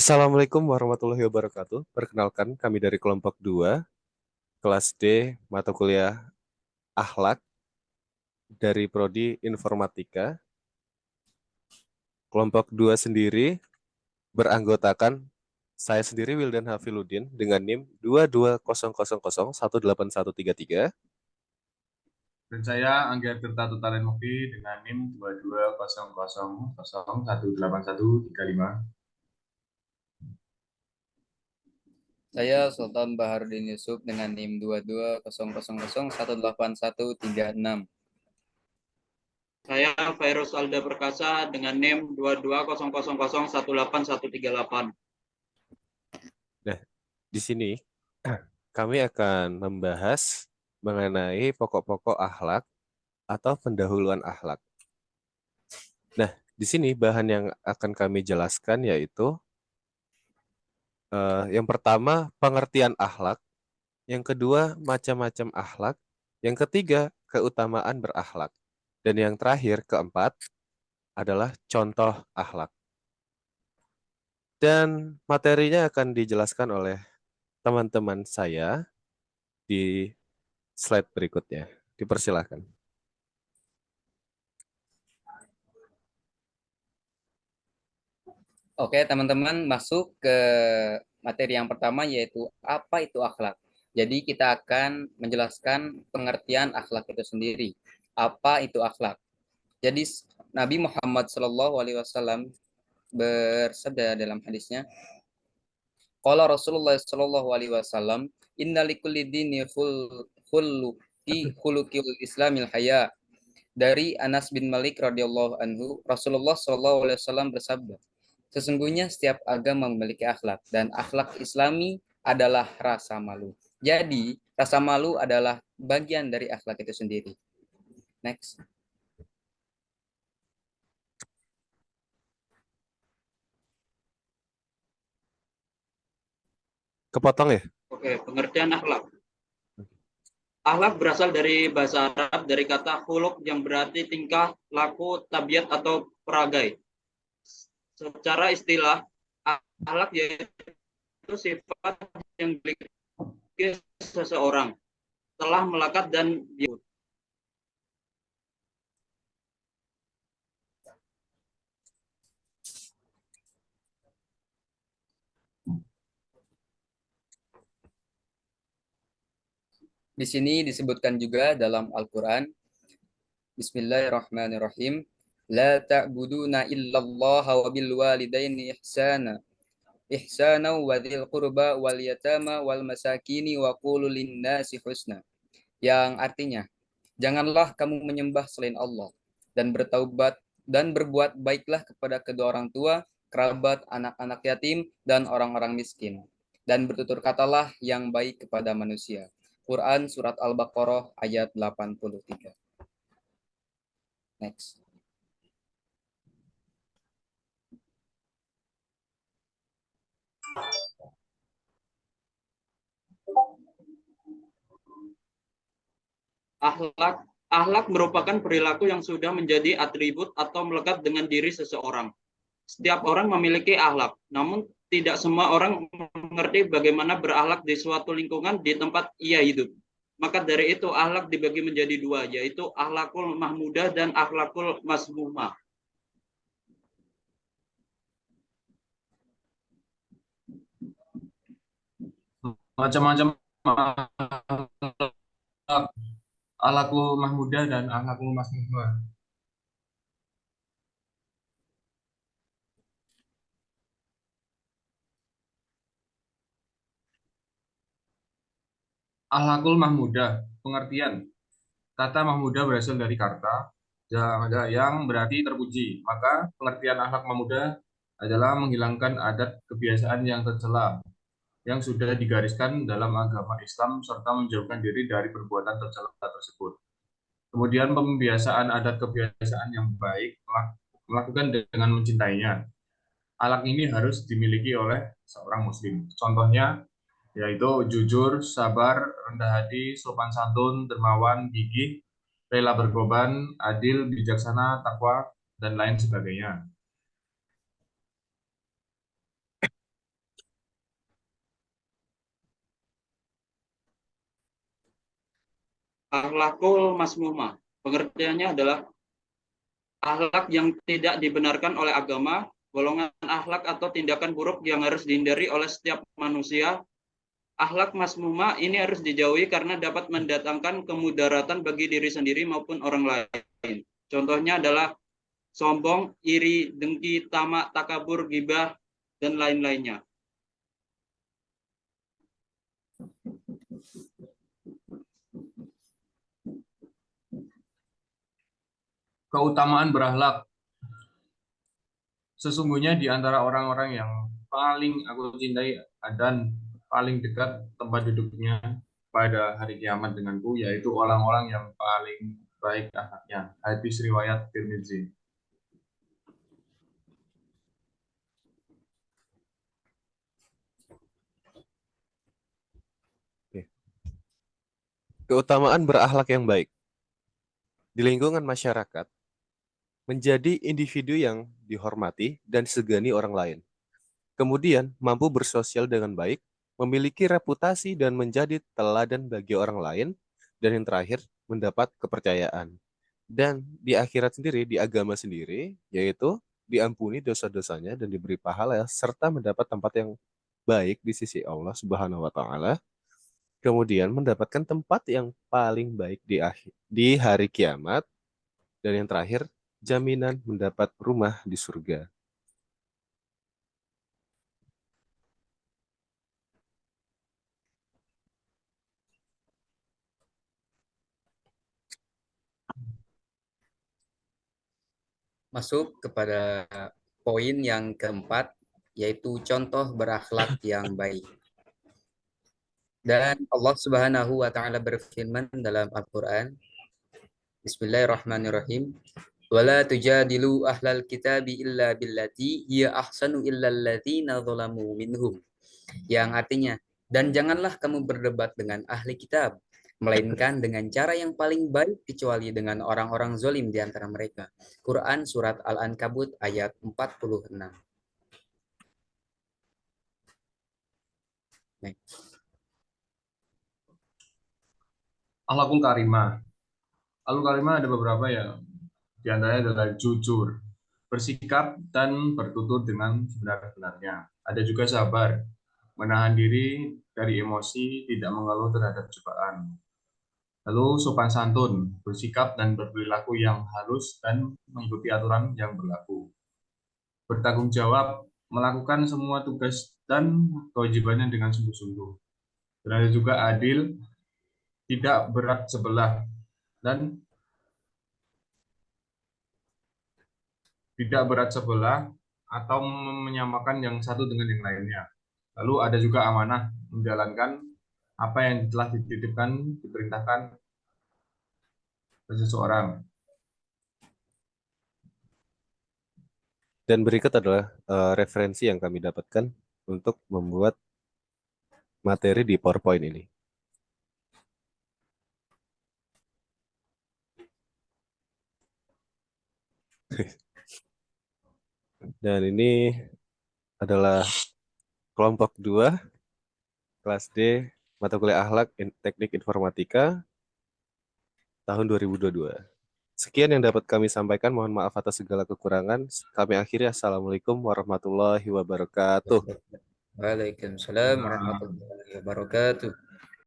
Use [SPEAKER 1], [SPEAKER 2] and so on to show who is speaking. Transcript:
[SPEAKER 1] Assalamualaikum warahmatullahi wabarakatuh. Perkenalkan, kami dari kelompok 2, kelas D, mata kuliah Akhlak dari Prodi Informatika. Kelompok 2 sendiri beranggotakan saya sendiri Wildan Hafiludin dengan NIM 2200018133.
[SPEAKER 2] Dan saya Angga Tirta Tutalen Mukti dengan NIM 2200018135.
[SPEAKER 3] Saya Sultan Baharudin Yusuf dengan NIM 2200018136.
[SPEAKER 4] Saya Virus Alda Perkasa dengan NIM 2200018138.
[SPEAKER 1] Nah, di sini kami akan membahas mengenai pokok-pokok akhlak atau pendahuluan akhlak. Nah, di sini bahan yang akan kami jelaskan yaitu yang pertama pengertian akhlak, yang kedua macam-macam akhlak, yang ketiga keutamaan berakhlak, dan yang terakhir keempat adalah contoh akhlak. Dan materinya akan dijelaskan oleh teman-teman saya di slide berikutnya. Dipersilahkan.
[SPEAKER 3] Oke, teman-teman, masuk ke materi yang pertama, yaitu apa itu akhlak. Jadi kita akan menjelaskan pengertian akhlak itu sendiri. Apa itu akhlak? Jadi Nabi Muhammad SAW bersabda dalam hadisnya, qala Rasulullah SAW, inna likulli dini khuluqil islamil haya. Dari Anas bin Malik radhiyallahu anhu, Rasulullah SAW bersabda, sesungguhnya setiap agama memiliki akhlak, dan akhlak Islami adalah rasa malu. Jadi, rasa malu adalah bagian dari akhlak itu sendiri. Next.
[SPEAKER 1] Kepotong ya?
[SPEAKER 4] Oke, pengertian akhlak. Akhlak berasal dari bahasa Arab dari kata khuluq yang berarti tingkah, laku, tabiat atau peragai. Secara istilah, akhlak yaitu sifat yang dimiliki seseorang telah melekat dan diikut.
[SPEAKER 3] Di sini disebutkan juga dalam Al-Quran, Bismillahirrahmanirrahim, La ta'buduna illallaha wa bil walidaini ihsana wa dzil qurba wal yatama wal masakini wa qulu linnasi husna. Yang artinya, janganlah kamu menyembah selain Allah, dan bertaubat dan berbuat baiklah kepada kedua orang tua, kerabat, anak-anak yatim, dan orang-orang miskin. Dan bertutur katalah yang baik kepada manusia. Quran Surat Al-Baqarah ayat 83. Next.
[SPEAKER 4] Akhlak merupakan perilaku yang sudah menjadi atribut atau melekat dengan diri seseorang. Setiap orang memiliki akhlak, namun tidak semua orang mengerti bagaimana berakhlak di suatu lingkungan di tempat ia hidup. Maka dari itu akhlak dibagi menjadi dua, yaitu akhlakul mahmudah dan akhlakul masmumah.
[SPEAKER 2] Macam-macam akhlakul mahmudah dan akhlakul masmumah. Akhlakul mahmudah, pengertian. Kata mahmudah berasal dari karta yang berarti terpuji. Maka pengertian akhlak mahmudah adalah menghilangkan adat kebiasaan yang tercela yang sudah digariskan dalam agama Islam serta menjauhkan diri dari perbuatan tercela tersebut. Kemudian pembiasaan adat kebiasaan yang baik melakukan dengan mencintainya. Akhlak ini harus dimiliki oleh seorang muslim. Contohnya yaitu jujur, sabar, rendah hati, sopan santun, dermawan, gigih, rela berkorban, adil, bijaksana, takwa, dan lain sebagainya.
[SPEAKER 4] Akhlakul masmumah. Pengertiannya adalah akhlak yang tidak dibenarkan oleh agama, golongan akhlak atau tindakan buruk yang harus dihindari oleh setiap manusia. Akhlak masmumah ini harus dijauhi karena dapat mendatangkan kemudaratan bagi diri sendiri maupun orang lain. Contohnya adalah sombong, iri, dengki, tamak, takabur, gibah, dan lain-lainnya.
[SPEAKER 2] Keutamaan berakhlak. Sesungguhnya di antara orang-orang yang paling aku cintai dan paling dekat tempat duduknya pada hari kiamat denganku, yaitu orang-orang yang paling baik akhlaknya. Hadis riwayat Tirmidzi.
[SPEAKER 1] Keutamaan berakhlak yang baik. Di lingkungan masyarakat, menjadi individu yang dihormati dan disegani orang lain. Kemudian, mampu bersosial dengan baik, memiliki reputasi dan menjadi teladan bagi orang lain, dan yang terakhir, mendapat kepercayaan. Dan di akhirat sendiri, di agama sendiri, yaitu diampuni dosa-dosanya dan diberi pahala, serta mendapat tempat yang baik di sisi Allah Subhanahu wa Ta'ala. Kemudian mendapatkan tempat yang paling baik di hari kiamat, dan yang terakhir, jaminan mendapat rumah di surga.
[SPEAKER 3] Masuk kepada poin yang keempat, yaitu contoh berakhlak yang baik. Dan Allah Subhanahu wa taala berfirman dalam Al-Qur'an, Bismillahirrahmanirrahim. Wala tujadilu ahlal kitabi illa billati hiya ahsanu illa alladziina zalamu minhum. Yang artinya, dan janganlah kamu berdebat dengan ahli kitab, melainkan dengan cara yang paling baik kecuali dengan orang-orang zalim di antara mereka. Quran surat Al-Ankabut ayat 46.
[SPEAKER 2] Akhlakul karimah. Akhlakul karimah ada beberapa ya. Di antaranya adalah jujur, bersikap dan bertutur dengan sebenar-benarnya. Ada juga sabar, menahan diri dari emosi, tidak mengeluh terhadap cobaan. Lalu sopan santun, bersikap dan berperilaku yang halus dan mengikuti aturan yang berlaku. Bertanggung jawab, melakukan semua tugas dan kewajibannya dengan sungguh-sungguh. Dan ada juga adil, tidak berat sebelah, dan tidak berat sebelah atau menyamakan yang satu dengan yang lainnya. Lalu ada juga amanah, menjalankan apa yang telah dititipkan, diperintahkan ke seseorang.
[SPEAKER 1] Dan berikut adalah referensi yang kami dapatkan untuk membuat materi di PowerPoint ini. Dan ini adalah kelompok 2, kelas D, mata kuliah akhlak teknik informatika, tahun 2022. Sekian yang dapat kami sampaikan. Mohon maaf atas segala kekurangan. Kami akhiri. Assalamualaikum warahmatullahi wabarakatuh.
[SPEAKER 3] Waalaikumsalam warahmatullahi wabarakatuh.